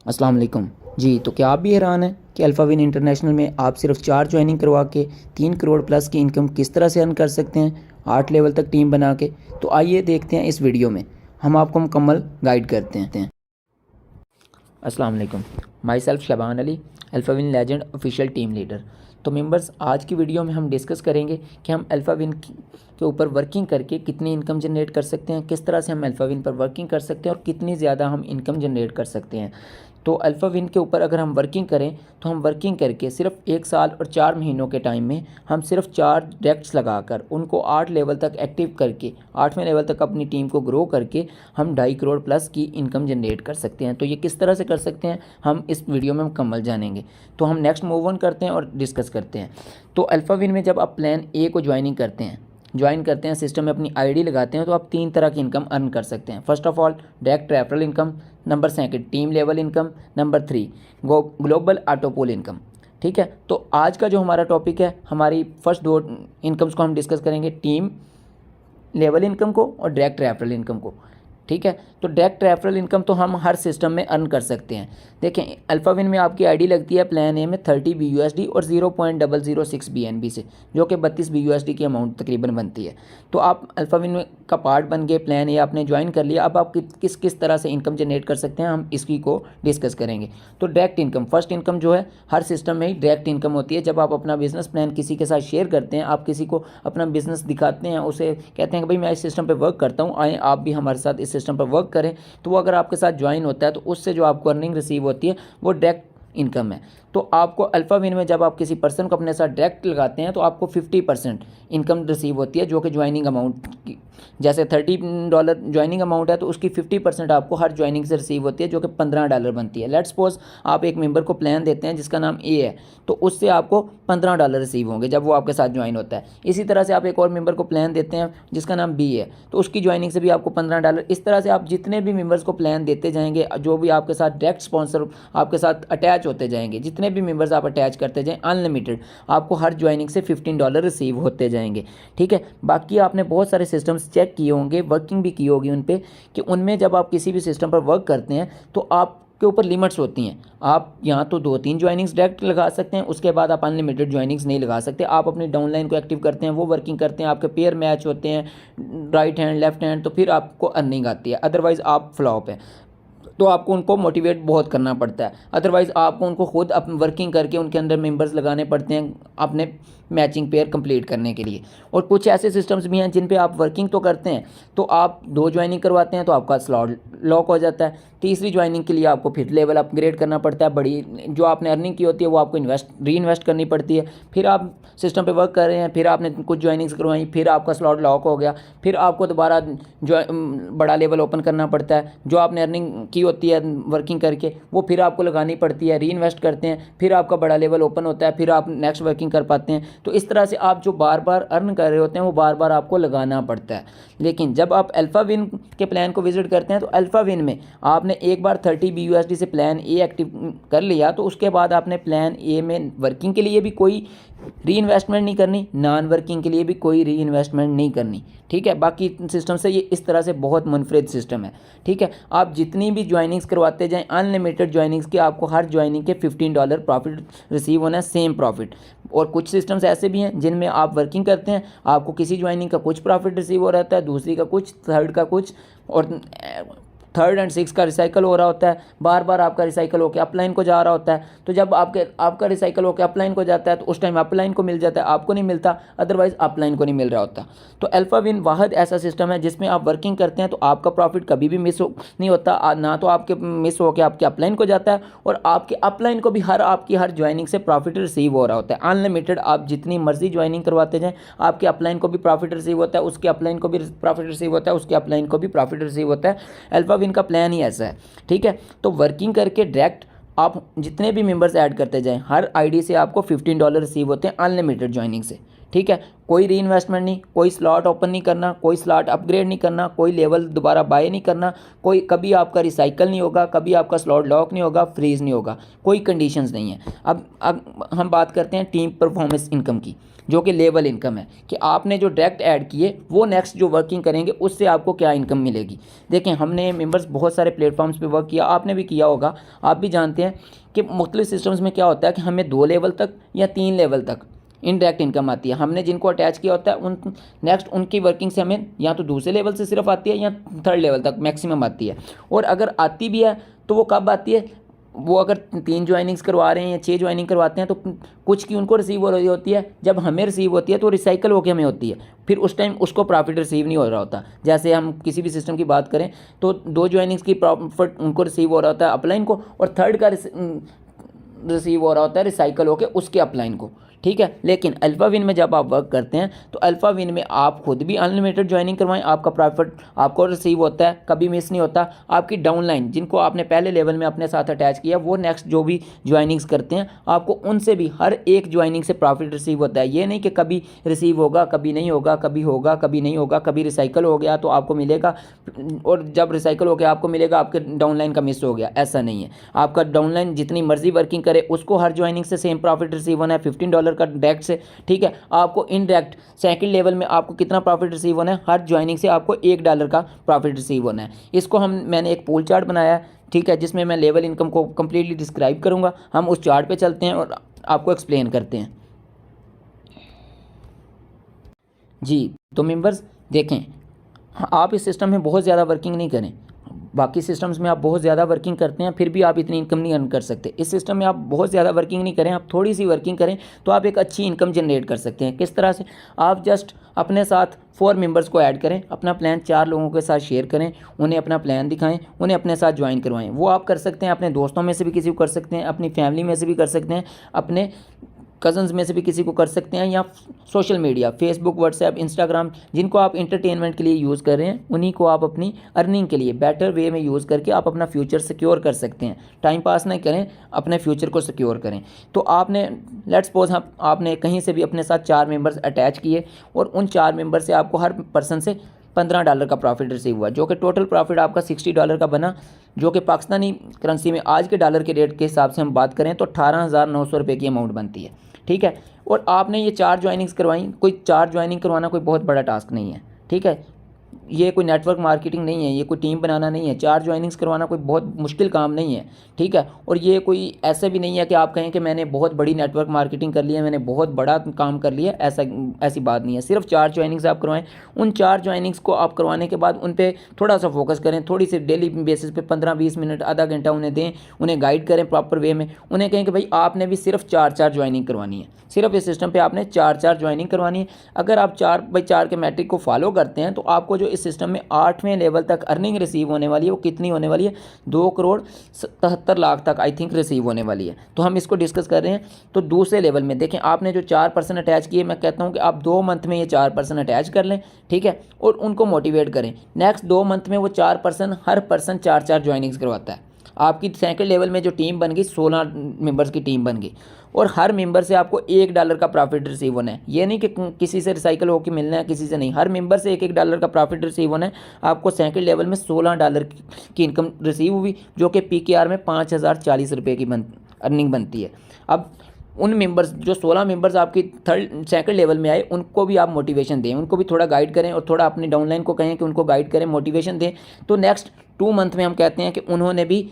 अस्सलाम वालेकुम जी। तो क्या आप भी हैरान हैं कि अल्फ़ाविन इंटरनेशनल में आप सिर्फ 4 ज्वाइनिंग करवा के 3 करोड़ प्लस की इनकम किस तरह से अर्न कर सकते हैं 8 लेवल तक टीम बना के। तो आइए देखते हैं इस वीडियो में, हम आपको मुकम्मल गाइड करते हैं। अस्सलाम वालेकुम, माई सेल्फ शबान अली, अल्फ़ाविन लेजेंड ऑफिशियल टीम लीडर। तो मेंबर्स, आज की वीडियो में हम डिस्कस करेंगे कि हम अल्फ़ाविन के ऊपर वर्किंग करके कितनी इनकम जनरेट कर सकते हैं, किस तरह से हम अल्फ़ाविन पर वर्किंग कर सकते हैं और कितनी ज़्यादा हम इनकम जनरेट कर सकते हैं। तो अल्फ़ाविन के ऊपर अगर हम वर्किंग करें तो हम वर्किंग करके सिर्फ 1 साल और 4 महीनों के टाइम में हम सिर्फ 4 डायरेक्ट्स लगाकर उनको 8 लेवल तक एक्टिव करके 8वें लेवल तक अपनी टीम को ग्रो करके हम 2.5 करोड़ प्लस की इनकम जनरेट कर सकते हैं। तो ये किस तरह से कर सकते हैं हम इस वीडियो में मुकम्मल जानेंगे। तो हम नेक्स्ट मूव ऑन करते हैं और डिस्कस करते हैं। तो अल्फ़ाविन में जब आप प्लान ए को ज्वाइन करते हैं सिस्टम में अपनी आईडी लगाते हैं, तो आप 3 तरह की इनकम अर्न कर सकते हैं। First of all direct referral income, number 2 team level income, number 3 global auto pool income. ठीक है, तो आज का जो हमारा टॉपिक है, हमारी फर्स्ट 2 इनकम्स को हम डिस्कस करेंगे, टीम लेवल इनकम को और डायरेक्ट रेफरल इनकम को। ठीक है, तो डायरेक्ट रेफरल इनकम तो हम हर सिस्टम में अर्न कर सकते हैं। देखें, अल्फ़ाविन में आपकी आईडी लगती है प्लान ए में 30 BUSD और 0.006 BNB से, जो कि 32 BUSD की अमाउंट तकरीबन बनती है। तो आप अल्फ़ाविन का पार्ट बन गए, प्लान ए आपने ज्वाइन कर लिया। अब आप किस तरह से इनकम जनरेट कर सकते हैं, हम इसी को डिस्कस करेंगे। तो डायरेक्ट इनकम, फर्स्ट इनकम जो है हर सिस्टम में ही डायरेक्ट इनकम होती है। जब आप अपना बिजनेस प्लान किसी के साथ शेयर करते हैं, आप किसी को अपना बिजनेस दिखाते हैं, उसे कहते हैं कि भाई मैं इस सिस्टम पर वर्क करता हूँ, आए आप भी हमारे साथ इस सिस्टम पर वर्क करें, तो वो अगर आपके साथ ज्वाइन होता है तो उससे जो आपको अर्निंग रिसीव होती है वो डायरेक्ट इनकम है। तो आपको अल्फ़ाविन में जब आप किसी पर्सन को अपने साथ डायरेक्ट लगाते हैं तो आपको 50% इनकम रिसीव होती है, जो कि ज्वाइनिंग अमाउंट की, जैसे $30 ज्वाइनिंग अमाउंट है तो उसकी 50% आपको हर ज्वाइनिंग से रिसीव होती है, जो कि $15 बनती है। लेट्स सपोज आप एक मेंबर को प्लान देते हैं जिसका नाम ए है, तो उससे आपको $15 रिसीव होंगे जब वो आपके साथ ज्वाइन होता है। इसी तरह से आप एक और मेंबर को प्लान देते हैं जिसका नाम बी है, तो उसकी ज्वाइनिंग से भी आपको $15। इस तरह से आप जितने भी मेंबर्स को प्लान देते जाएंगे, जो भी आपके साथ डायरेक्ट स्पॉन्सर आपके साथ अटैच होते जाएंगे, जितने भी मेंबर्स आप अटैच करते जाएं अनलिमिटेड, आपको हर ज्वाइनिंग से $15 रिसीव होते जाएंगे। ठीक है, बाकी आपने बहुत सारे सिस्टम्स चेक किए होंगे, वर्किंग भी की होगी उन पे, कि उनमें जब आप किसी भी सिस्टम पर वर्क करते हैं तो आप के ऊपर लिमिट्स होती हैं। आप यहाँ तो 2-3 ज्वाइनिंग्स डायरेक्ट लगा सकते हैं, उसके बाद आप अनलिमिटेड ज्वाइनिंग्स नहीं लगा सकते। आप अपनी डाउनलाइन को एक्टिव करते हैं, वो वर्किंग करते हैं, आपके पेयर मैच होते हैं राइट हैंड लेफ्ट हैंड, तो फिर आपको अर्निंग आती है। अदरवाइज़ आप फ्लॉप है, तो आपको उनको मोटिवेट बहुत करना पड़ता है। अदरवाइज़ आपको उनको खुद वर्किंग करके उनके अंदर मेंबर्स लगाने पड़ते हैं अपने मैचिंग पेयर कंप्लीट करने के लिए। और कुछ ऐसे सिस्टम्स भी हैं जिन पे आप वर्किंग तो करते हैं, तो आप 2 ज्वाइनिंग करवाते हैं तो आपका स्लॉट लॉक हो जाता है। तीसरी ज्वाइनिंग के लिए आपको फिर लेवल अपग्रेड करना पड़ता है, बड़ी जो आपने अर्निंग की होती है वो आपको री इन्वेस्ट करनी पड़ती है। फिर आप सिस्टम पे वर्क कर रहे हैं, फिर आपने कुछ ज्वाइनिंग्स करवाई, फिर आपका स्लॉट लॉक हो गया, फिर आपको दोबारा बड़ा लेवल ओपन करना पड़ता है। जो आपने अर्निंग की होती है वर्किंग करके वो फिर आपको लगानी पड़ती है, री इन्वेस्ट करते हैं, फिर आपका बड़ा लेवल ओपन होता है, फिर आप नेक्स्ट वर्किंग कर पाते हैं। तो इस तरह से आप जो बार बार अर्न कर रहे होते हैं वो बार बार आपको लगाना पड़ता है। लेकिन जब आप अल्फ़ाविन के प्लान को विजिट करते हैं तो अल्फ़ाविन में आपने एक बार 30 BUSD से प्लान ए एक्टिव कर लिया, तो उसके बाद आपने प्लान ए में वर्किंग के लिए भी कोई री इन्वेस्टमेंट नहीं करनी, नॉन वर्किंग के लिए भी कोई री इन्वेस्टमेंट नहीं करनी। ठीक है, बाकी सिस्टम से ये इस तरह से बहुत मुनफरिद सिस्टम है। ठीक है, आप जितनी भी ज्वाइनिंग्स करवाते जाएं, अनलिमिटेड ज्वाइनिंग्स की, आपको हर ज्वाइनिंग के $15 प्रॉफिट रिसीव होना है, सेम प्रॉफिट। और कुछ सिस्टम्स ऐसे भी हैं जिनमें आप वर्किंग करते हैं, आपको किसी ज्वाइनिंग का कुछ प्रॉफिट रिसीव हो रहता है, दूसरी का कुछ, थर्ड का कुछ, और 3rd और 6 का रिसाइकल हो रहा होता है। बार बार आपका रिसाइकल होकर अपलाइन को जा रहा होता है। तो जब आपका रिसाइकल होकर अपलाइन को जाता है तो उस टाइम अपलाइन को मिल जाता है, आपको नहीं मिलता, अदरवाइज अपलाइन को नहीं मिल रहा होता। तो अल्फ़ाविन वाहिद ऐसा सिस्टम है जिसमें आप वर्किंग करते हैं तो आपका प्रॉफिट कभी भी मिस नहीं होता, ना तो आपके मिस होकर आपके अपलाइन को जाता है, और आपके अपलाइन को भी आपकी हर ज्वाइनिंग से प्रॉफिट रिसीव हो रहा होता है। अनलिमिटेड आप जितनी मर्जी ज्वाइनिंग करवाते जाएँ, आपके अपलाइन को भी प्रॉफिट रिसीव होता है, उसके अपलाइन को भी प्रॉफिट रिसीव होता है, उसके अपलाइन को भी प्रॉफिट रिसीव होता है। अल्फ़ाविन का प्लान ही ऐसा है। ठीक है, तो वर्किंग करके डायरेक्ट आप जितने भी मेंबर्स ऐड करते जाएं, हर आईडी से आपको $15 रिसीव होते हैं अनलिमिटेड ज्वाइनिंग से। ठीक है। कोई री इन्वेस्टमेंट नहीं, कोई स्लॉट ओपन नहीं करना, कोई स्लॉट अपग्रेड नहीं करना, कोई लेवल दोबारा बाय नहीं करना, कोई कभी आपका रिसाइकल नहीं होगा, कभी आपका स्लॉट लॉक नहीं होगा, फ्रीज नहीं होगा, कोई कंडीशंस नहीं है। अब हम बात करते हैं टीम परफॉर्मेंस इनकम की, जो कि लेवल इनकम है, कि आपने जो डायरेक्ट ऐड किए वो नेक्स्ट जो वर्किंग करेंगे उससे आपको क्या इनकम मिलेगी। देखें, हमने मेंबर्स बहुत सारे प्लेटफॉर्म्स पे वर्क किया, आपने भी किया होगा, आप भी जानते हैं कि मुख्तलिफ सिस्टम्स में क्या होता है कि हमें 2 लेवल तक या 3 लेवल तक इनडायरेक्ट इनकम आती है। हमने जिनको अटैच किया होता है उन नेक्स्ट उनकी वर्किंग से हमें या तो दूसरे लेवल से सिर्फ आती है या 3rd लेवल तक मैक्सिमम आती है। और अगर आती भी है तो वो कब आती है, वो अगर 3 ज्वाइनिंग्स करवा रहे हैं या 6 ज्वाइनिंग करवाते हैं तो कुछ की उनको रिसीव हो रही होती है, जब हमें रिसीव होती है तो रिसाइकल होकर हमें होती है, फिर उस टाइम उसको प्रॉफिट रिसीव नहीं हो रहा होता। जैसे हम किसी भी सिस्टम की बात करें तो 2 ज्वाइनिंग्स की प्रॉफिट उनको रिसीव हो रहा होता है अपलाइन को, और 3rd का रिसीव हो रहा होता है रिसाइकल होकर उसके अपलाइन को, ठीक है। लेकिन अल्फा विन में जब आप वर्क करते हैं तो अल्फा विन में आप खुद भी अनलिमिटेड ज्वाइनिंग करवाएं, आपका प्रॉफिट आपको रिसीव होता है, कभी मिस नहीं होता। आपकी डाउनलाइन जिनको आपने पहले लेवल में अपने साथ अटैच किया वो नेक्स्ट जो भी ज्वाइनिंग्स करते हैं आपको उनसे भी हर एक ज्वाइनिंग से प्रॉफिट रिसीव होता है। ये नहीं कि कभी रिसीव होगा कभी नहीं होगा, कभी होगा कभी नहीं होगा, कभी रिसाइकल हो गया तो आपको मिलेगा और जब रिसाइकल हो गया आपको मिलेगा, आपके डाउनलाइन का मिस हो गया, ऐसा नहीं है। आपका डाउनलाइन जितनी मर्जी वर्किंग करे उसको हर ज्वाइनिंग से सेम प्रॉफिट रिसीव होना है, $15 का डायरेक्ट से, ठीक है। आपको इनडायरेक्ट सेकंड लेवल में आपको कितना प्रॉफिट रिसीव होना है, हर ज्वाइनिंग से आपको $1 का प्रॉफिट रिसीव होना है। इसको मैंने एक पूल चार्ट बनाया है, ठीक है, जिसमें मैं लेवल इनकम को कंप्लीटली डिस्क्राइब करूंगा। हम उस चार्ट पे चलते हैं और आपको एक्सप्लेन करते हैं जी। तो मेंबर्स देखें, आप इस सिस्टम में बहुत ज़्यादा वर्किंग नहीं करें, बाकी सिस्टम्स में आप बहुत ज़्यादा वर्किंग करते हैं फिर भी आप इतनी इनकम नहीं अर्न कर सकते। इस सिस्टम में आप बहुत ज़्यादा वर्किंग नहीं करें, आप थोड़ी सी वर्किंग करें तो आप एक अच्छी इनकम जनरेट कर सकते हैं। किस तरह से, आप जस्ट अपने साथ 4 मेंबर्स को ऐड करें, अपना प्लान 4 लोगों के साथ शेयर करें, उन्हें अपना प्लान दिखाएं, उन्हें अपने साथ ज्वाइन करवाएं। वो आप कर सकते हैं, अपने दोस्तों में से भी किसी को कर सकते हैं, अपनी फैमिली में से भी कर सकते हैं, अपने कज़न्स में से भी किसी को कर सकते हैं, या social media Facebook WhatsApp Instagram जिनको आप इंटरटेनमेंट के लिए यूज़ कर रहे हैं उन्हीं को आप अपनी अर्निंग के लिए बेटर वे में यूज़ करके आप अपना फ्यूचर सिक्योर कर सकते हैं। टाइम पास नहीं करें, अपने फ्यूचर को सिक्योर करें। तो आपने लेट्स सपोज आपने कहीं से भी अपने साथ 4 मेंबर्स अटैच किए और उन 4 मेंबर से आपको हर पर्सन से $15 का प्रॉफिट रिसीव हुआ, जो कि टोटल प्रॉफिट आपका $60 का बना, जो कि पाकिस्तानी करेंसी में आज के डॉलर के रेट के हिसाब से हम बात करें तो 18,900 रुपये की अमाउंट बनती है, ठीक है। और आपने ये 4 ज्वाइनिंग्स करवाई, कोई 4 ज्वाइनिंग करवाना कोई बहुत बड़ा टास्क नहीं है, ठीक है। ये कोई नेटवर्क मार्केटिंग नहीं है, ये कोई टीम बनाना नहीं है, 4 ज्वाइनिंग्स करवाना कोई बहुत मुश्किल काम नहीं है, ठीक है। और ये कोई ऐसे भी नहीं है कि आप कहें कि मैंने बहुत बड़ी नेटवर्क मार्केटिंग कर ली है, मैंने बहुत बड़ा काम कर लिया, ऐसी बात नहीं है। सिर्फ 4 ज्वाइनिंग्स आप करवाएं, उन 4 ज्वाइनिंग्स को आप करवाने के बाद उन पर थोड़ा सा फोकस करें, थोड़ी सी डेली बेसिस पे 15-20 मिनट आधा घंटा उन्हें दें, उन्हें गाइड करें प्रॉपर वे में, उन्हें कहें कि भाई आपने भी सिर्फ 4-4 ज्वाइनिंग करवानी है, सिर्फ इस सिस्टम पे आपने 4-4 ज्वाइनिंग करवानी है। अगर आप 4/4 के मैट्रिक को फॉलो करते हैं तो आपको जो इस सिस्टम में 8वें लेवल तक अर्निंग रिसीव होने वाली है वो कितनी होने वाली है, 2,77,00,000 तक आई थिंक रिसीव होने वाली है। तो हम इसको डिस्कस कर रहे हैं। तो दूसरे लेवल में देखें, आपने जो 4 पर्सन अटैच किए, मैं कहता हूं कि आप 2 मंथ में ये 4 पर्सन अटैच कर लें, ठीक है, और उनको मोटिवेट करें। नेक्स्ट 2 मंथ में वो 4 पर्सन, हर पर्सन 4-4 ज्वाइनिंग्स करवाता है। आपकी सेकंड लेवल में जो टीम बन गई 16 मेंबर्स की टीम बन गई और हर मेंबर से आपको $1 का प्रॉफिट रिसीव होना है। ये नहीं कि किसी से रिसाइकल होकर मिलना है, किसी से नहीं, हर मेंबर से $1 का प्रॉफिट रिसीव होना है। आपको सेकंड लेवल में $16 की इनकम रिसीव हुई, जो कि PKR में 5,040 रुपये की अर्निंग बनती है। अब उन मेंबर्स जो 16 मेंबर्स आपकी सेकंड लेवल में आए उनको भी आप मोटिवेशन दें, उनको भी थोड़ा गाइड करें और थोड़ा अपनी डाउनलाइन को कहें कि उनको गाइड करें, मोटिवेशन दें। तो नेक्स्ट 2 मंथ में हम कहते हैं कि उन्होंने भी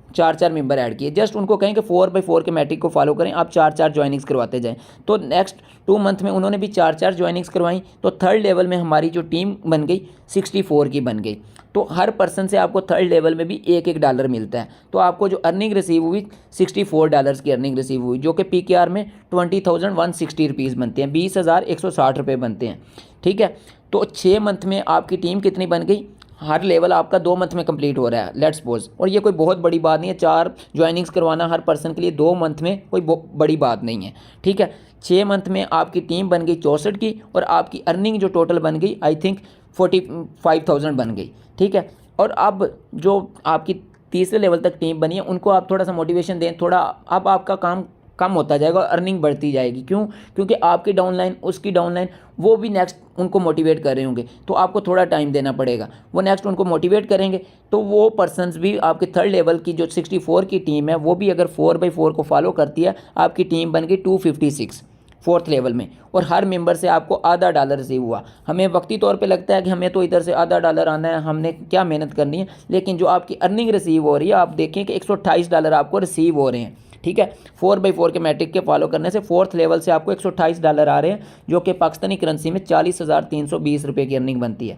4-4 मेंबर ऐड किए, जस्ट उनको कहें कि 4/4 के मैट्रिक को फॉलो करें, आप 4-4 ज्वाइनिंग्स करवाते जाएं। तो नेक्स्ट 2 मंथ में उन्होंने भी 4-4 ज्वाइनिंग्स करवाई, तो थर्ड लेवल में हमारी जो टीम बन गई 64 की बन गई। तो हर पर्सन से आपको थर्ड लेवल में भी $1-1 मिलता है। तो आपको जो अर्निंग रिसीव हुई $64 की अर्निंग रिसीव हुई, जो कि PKR में 20,160 रुपीज़ बनते हैं, 20,160 रुपये बनते हैं, ठीक है। तो 6 मंथ में आपकी टीम कितनी बन गई, हर लेवल आपका 2 मंथ में कंप्लीट हो रहा है, लेट्स सपोज। और ये कोई बहुत बड़ी बात नहीं है, 4 ज्वाइनिंग्स करवाना हर पर्सन के लिए 2 मंथ में कोई बड़ी बात नहीं है, ठीक है। 6 मंथ में आपकी टीम बन गई 64 की और आपकी अर्निंग जो टोटल बन गई आई थिंक 45,000 बन गई, ठीक है। और अब जो आपकी तीसरे लेवल तक टीम बनी है उनको आप थोड़ा सा मोटिवेशन दें, थोड़ा अब आपका काम कम होता जाएगा और अर्निंग बढ़ती जाएगी। क्यों? क्योंकि आपकी डाउनलाइन, उसकी डाउनलाइन, वो भी नेक्स्ट उनको मोटिवेट कर रहे होंगे, तो आपको थोड़ा टाइम देना पड़ेगा। वो नेक्स्ट उनको मोटिवेट करेंगे तो वो पर्सनस भी आपके थर्ड लेवल की जो 64 की टीम है वो भी अगर 4x4 को फॉलो करती है, आपकी टीम बन गई 256 फोर्थ लेवल में, और हर मेंबर से आपको आधा डॉलर रिसीव हुआ। हमें वक्ती तौर पे लगता है कि हमें तो इधर से आधा डॉलर आना है, हमने क्या मेहनत करनी है, लेकिन जो आपकी अर्निंग रिसीव हो रही है, आप देखें कि 128 डॉलर आपको रिसीव हो रहे हैं। ठीक है, 4x4 के मैट्रिक के फॉलो करने से फोर्थ लेवल से आपको 128 डॉलर आ रहे हैं, जो कि पाकिस्तानी करेंसी में 40,320 रुपये की अर्निंग बनती है।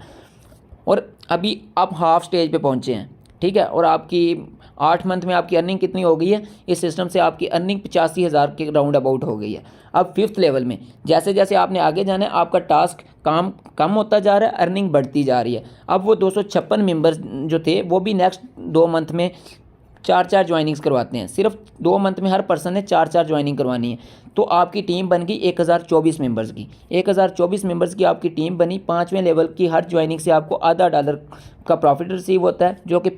और अभी आप हाफ स्टेज पे पहुंचे हैं। ठीक है, और आपकी 8 मंथ में आपकी अर्निंग कितनी हो गई है? इस सिस्टम से आपकी अर्निंग 85,000 के राउंड अबाउट हो गई है। अब फिफ्थ लेवल में जैसे जैसे आपने आगे जाना है, आपका टास्क काम कम होता जा रहा है, अर्निंग बढ़ती जा रही है। अब वो 256 मेंबर्स जो थे वो भी नेक्स्ट 2 मंथ में 4-4 ज्वाइनिंग्स करवाते हैं। सिर्फ 2 मंथ में हर पर्सन ने 4-4 ज्वाइनिंग करवानी है। तो आपकी टीम बन गई 1024 मेंबर्स की। 1024 मेंबर्स की आपकी टीम बनी। 5वें लेवल की हर ज्वाइनिंग से आपको आधा डॉलर का प्रॉफिट रिसीव होता है, जो कि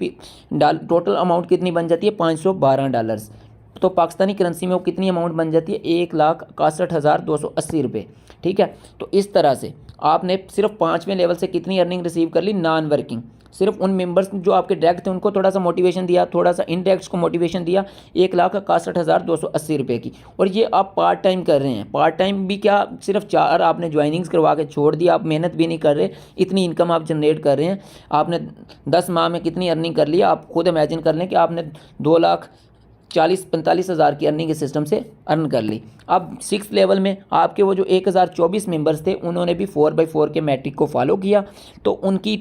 टोटल अमाउंट कितनी बन जाती है? 512 डॉलर्स। तो पाकिस्तानी करेंसी में वो कितनी अमाउंट बन जाती है? 1,61,280 रुपये। ठीक है, तो इस तरह से आपने सिर्फ 5वें लेवल से कितनी अर्निंग रिसीव कर ली? Non working. सिर्फ उन मेंबर्स जो आपके डायरेक्ट थे उनको थोड़ा सा मोटिवेशन दिया, थोड़ा सा इनडायरेक्ट को मोटिवेशन दिया, 1,61,280 रुपये की। और ये आप पार्ट टाइम कर रहे हैं। पार्ट टाइम भी क्या, सिर्फ 4 आपने ज्वाइनिंग्स करवा के छोड़ दी, आप मेहनत भी नहीं कर रहे, इतनी इनकम आप जनरेट कर रहे हैं। आपने 10 माह में कितनी अर्निंग कर ली, आप खुद इमेजिन कर लें कि आपने 2,40,45,000 की अर्निंग के सिस्टम से अर्न कर ली। अब 6th लेवल में आपके वो जो 1024 मेंबर्स थे उन्होंने भी 4x4 के मैट्रिक को फॉलो किया। तो उनकी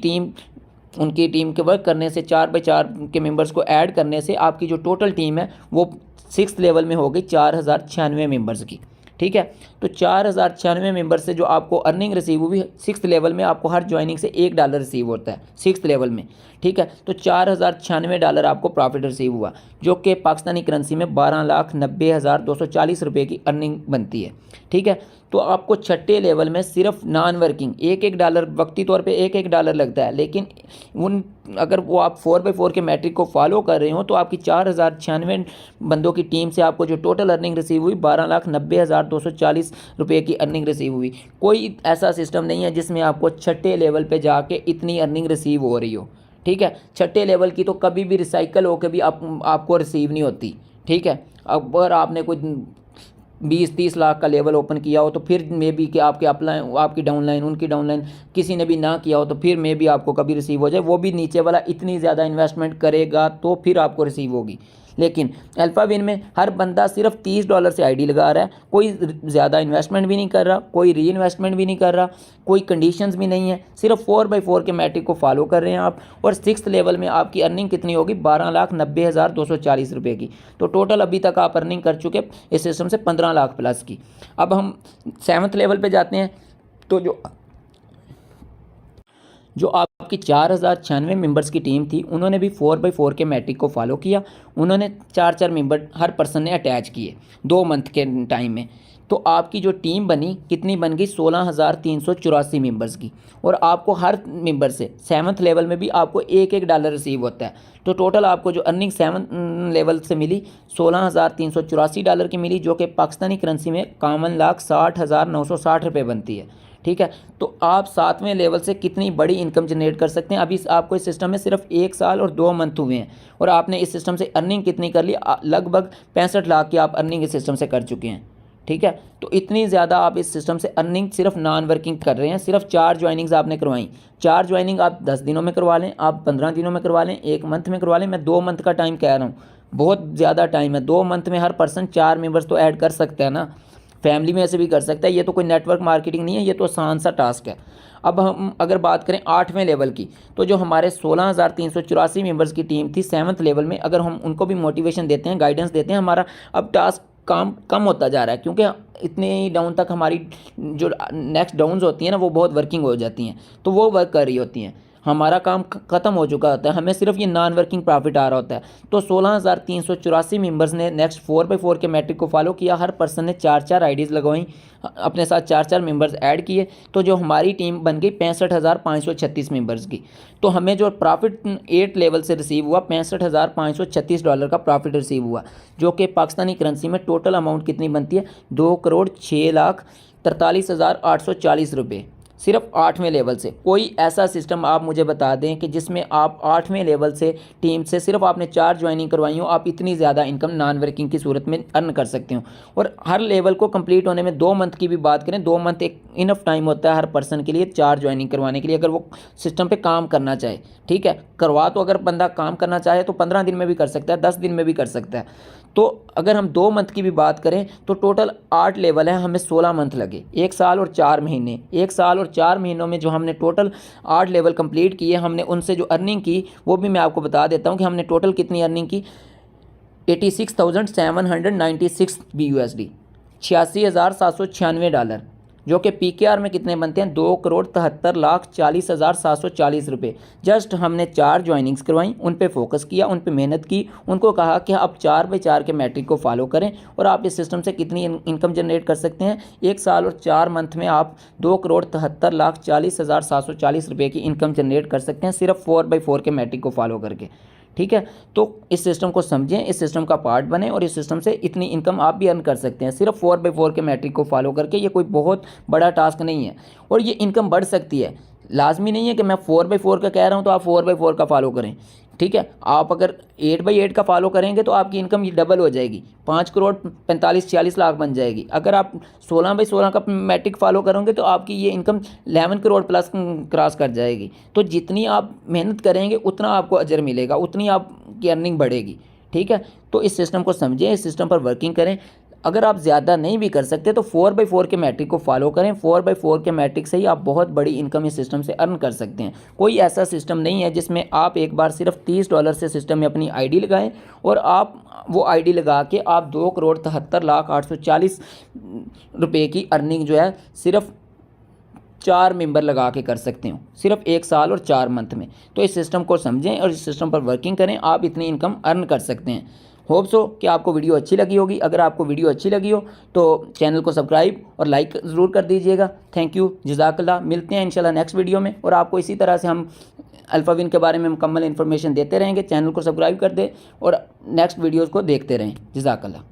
टीम के वर्क करने से, 4x4 के मेंबर्स को ऐड करने से आपकी जो टोटल टीम है वो 6th लेवल में हो गई 4,096 मेंबर्स की। ठीक है, तो 4,096 मेंबर से जो आपको अर्निंग रिसीव हुई 6th लेवल में, आपको हर ज्वाइनिंग से $1 रिसीव होता है 6th लेवल में। ठीक है, तो 4,096 डॉलर आपको प्रॉफिट रिसीव हुआ, जो कि पाकिस्तानी करेंसी में 12,90,240 रुपये की अर्निंग बनती है। ठीक है, तो आपको 6ठे लेवल में सिर्फ नॉन वर्किंग $1 वक्ती तौर पे $1 लगता है, लेकिन अगर वो आप 4x4 के मैट्रिक को फॉलो कर रहे हो तो आपकी 4,096 बंदों की टीम से आपको जो टोटल अर्निंग रिसीव हुई 12,90,240 रुपये की अर्निंग रिसीव हुई। कोई ऐसा सिस्टम नहीं है जिसमें आपको 6ठे लेवल पे जाके इतनी अर्निंग रिसीव हो रही हो। ठीक है, 6ठे लेवल की तो कभी भी रिसाइकल होकर भी आपको रिसीव नहीं होती। ठीक है, अगर आपने कोई 20-30 लाख का लेवल ओपन किया हो तो फिर मे बी कि आपकी डाउनलाइन, उनकी डाउनलाइन किसी ने भी ना किया हो तो फिर मे बी आपको कभी रिसीव हो जाए। वो भी नीचे वाला इतनी ज़्यादा इन्वेस्टमेंट करेगा तो फिर आपको रिसीव होगी। लेकिन अल्फ़ा विन में हर बंदा सिर्फ $30 से आईडी लगा रहा है, कोई ज़्यादा इन्वेस्टमेंट भी नहीं कर रहा, कोई री इन्वेस्टमेंट भी नहीं कर रहा, कोई कंडीशंस भी नहीं है, सिर्फ 4x4 के मैट्रिक को फॉलो कर रहे हैं आप। और 6th लेवल में आपकी अर्निंग कितनी होगी? 12,90,240 रुपये की। तो टोटल अभी तक आप अर्निंग कर चुके इस सिस्टम से 15 लाख प्लस की। अब हम 7th लेवल पर जाते हैं। तो जो आपकी 4,096 मेंबर्स की टीम थी उन्होंने भी 4x4 के मैट्रिक को फॉलो किया। उन्होंने 4-4 मेंबर हर पर्सन ने अटैच किए 2 मंथ के टाइम में। तो आपकी जो टीम बनी कितनी बन गई? 16,384 मेंबर्स की। और आपको हर मेंबर से 7th लेवल में भी आपको $1 रिसीव होता है। तो टोटल आपको जो अर्निंग 7th लेवल से मिली 16,384 डॉलर की मिली, जो कि पाकिस्तानी करेंसी में 51,60,960 रुपये बनती है। ठीक है, तो आप 7वें लेवल से कितनी बड़ी इनकम जनरेट कर सकते हैं। अभी आपको इस सिस्टम में सिर्फ 1 साल और 2 मंथ हुए हैं और आपने इस सिस्टम से अर्निंग कितनी कर ली? लगभग 65 लाख की आप अर्निंग इस सिस्टम से कर चुके हैं। ठीक है, तो इतनी ज़्यादा आप इस सिस्टम से अर्निंग सिर्फ नॉन वर्किंग कर रहे हैं। सिर्फ 4 ज्वाइनिंग्स आपने करवाई। 4 ज्वाइनिंग आप 10 दिनों में करवा लें, आप 15 दिनों में करवा लें, 1 मंथ में करवा लें। मैं 2 मंथ का टाइम कह रहा हूँ, बहुत ज़्यादा टाइम है। 2 मंथ में हर पर्सन 4 मेंबर्स तो ऐड कर सकता है ना, फैमिली में ऐसे भी कर सकता है। ये तो कोई नेटवर्क मार्केटिंग नहीं है, ये तो आसान सा टास्क है। अब हम अगर बात करें 8वें लेवल की, तो जो हमारे 16,384 मेंबर्स की टीम थी 7th लेवल में, अगर हम उनको भी मोटिवेशन देते हैं, गाइडेंस देते हैं, हमारा अब टास्क काम कम होता जा रहा है, क्योंकि इतने डाउन तक हमारी जो नेक्स्ट डाउन्स होती हैं ना वो बहुत वर्किंग हो जाती हैं, तो वो वर्क कर रही होती हैं। हमारा काम ख़त्म हो चुका होता है, हमें सिर्फ ये नॉन वर्किंग प्रॉफिट आ रहा होता है। तो 16,384 मेंबर्स ने नेक्स्ट 4/4 के मैट्रिक को फॉलो किया। हर पर्सन ने 4-4 आईडीज़ लगवाई, अपने साथ 4-4 मेंबर्स ऐड किए, तो जो हमारी टीम बन गई 65,536 मेंबर्स की। तो हमें जो प्रॉफिट 8 लेवल से रिसीव हुआ, $65,536 का प्रॉफिट रिसीव हुआ, जो कि पाकिस्तानी करेंसी में टोटल अमाउंट कितनी बनती है, 2,06,43,840 रुपये, सिर्फ 8वें लेवल से। कोई ऐसा सिस्टम आप मुझे बता दें कि जिसमें आप 8वें लेवल से टीम से सिर्फ आपने 4 ज्वाइनिंग करवाई हो, आप इतनी ज़्यादा इनकम नॉन वर्किंग की सूरत में अर्न कर सकते हो। और हर लेवल को कंप्लीट होने में 2 मंथ की भी बात करें, 2 मंथ एक इनफ टाइम होता है हर पर्सन के लिए 4 ज्वाइनिंग करवाने के लिए, अगर वो सिस्टम पे काम करना चाहे। ठीक है, करवा तो अगर बंदा काम करना चाहे तो 15 दिन में भी कर सकता है, 10 दिन में भी कर सकता है। तो अगर हम 2 मंथ की भी बात करें तो टोटल 8 लेवल है, हमें 16 मंथ लगे, 1 साल और 4 महीने। 1 साल और 4 महीनों में जो हमने टोटल 8 लेवल कंप्लीट किए, हमने उनसे जो अर्निंग की वो भी मैं आपको बता देता हूं कि हमने टोटल कितनी अर्निंग की। 86,796 BUSD, $86,796, जो कि PKR में कितने बनते हैं, 2,73,40,740 रुपये। जस्ट हमने 4 ज्वाइनिंग्स करवाई, उन पे फोकस किया, उन पे मेहनत की, उनको कहा कि आप 4/4 के मैट्रिक को फॉलो करें और आप इस सिस्टम से कितनी इनकम जनरेट कर सकते हैं। 1 साल और 4 मंथ में आप 2,73,40,740 रुपये की इनकम जनरेट कर सकते हैं, सिर्फ 4/4 के मैट्रिक को फॉलो करके। ठीक है, तो इस सिस्टम को समझें, इस सिस्टम का पार्ट बने और इस सिस्टम से इतनी इनकम आप भी अर्न कर सकते हैं सिर्फ 4/4 के मैट्रिक को फॉलो करके। ये कोई बहुत बड़ा टास्क नहीं है और ये इनकम बढ़ सकती है। लाजमी नहीं है कि मैं 4/4 का कह रहा हूँ तो आप 4/4 का फॉलो करें। ठीक है, आप अगर 8/8 का फॉलो करेंगे तो आपकी इनकम ये डबल हो जाएगी, 5,45,46 लाख बन जाएगी। अगर आप 16/16 का मैट्रिक फॉलो करोगे तो आपकी ये इनकम 11 करोड़ प्लस क्रॉस कर जाएगी। तो जितनी आप मेहनत करेंगे उतना आपको अजर मिलेगा, उतनी आपकी अर्निंग बढ़ेगी। ठीक है, तो इस सिस्टम को समझें, इस सिस्टम पर वर्किंग करें। अगर आप ज़्यादा नहीं भी कर सकते तो 4/4 के मैट्रिक को फॉलो करें। 4/4 के मैट्रिक से ही आप बहुत बड़ी इनकम इस सिस्टम से अर्न कर सकते हैं। कोई ऐसा सिस्टम नहीं है जिसमें आप एक बार सिर्फ $30 से सिस्टम में अपनी आईडी लगाएं और आप वो आईडी लगा के आप 2,73,840 रुपये की अर्निंग जो है सिर्फ 4 मेंबर लगा के कर सकते हो, सिर्फ 1 साल और 4 मंथ में। तो इस सिस्टम को समझें और इस सिस्टम पर वर्किंग करें, आप इतनी इनकम अर्न कर सकते हैं। होप सो कि आपको वीडियो अच्छी लगी होगी। अगर आपको वीडियो अच्छी लगी हो तो चैनल को सब्सक्राइब और लाइक ज़रूर कर दीजिएगा। थैंक यू, जज़ाकल्लाह। मिलते हैं इंशाल्लाह नेक्स्ट वीडियो में और आपको इसी तरह से हम अल्फ़ाविन के बारे में मुकम्मल इन्फॉर्मेशन देते रहेंगे। चैनल को सब्सक्राइब कर दें और नेक्स्ट वीडियोज़ को देखते रहें। जज़ाकल्लाह।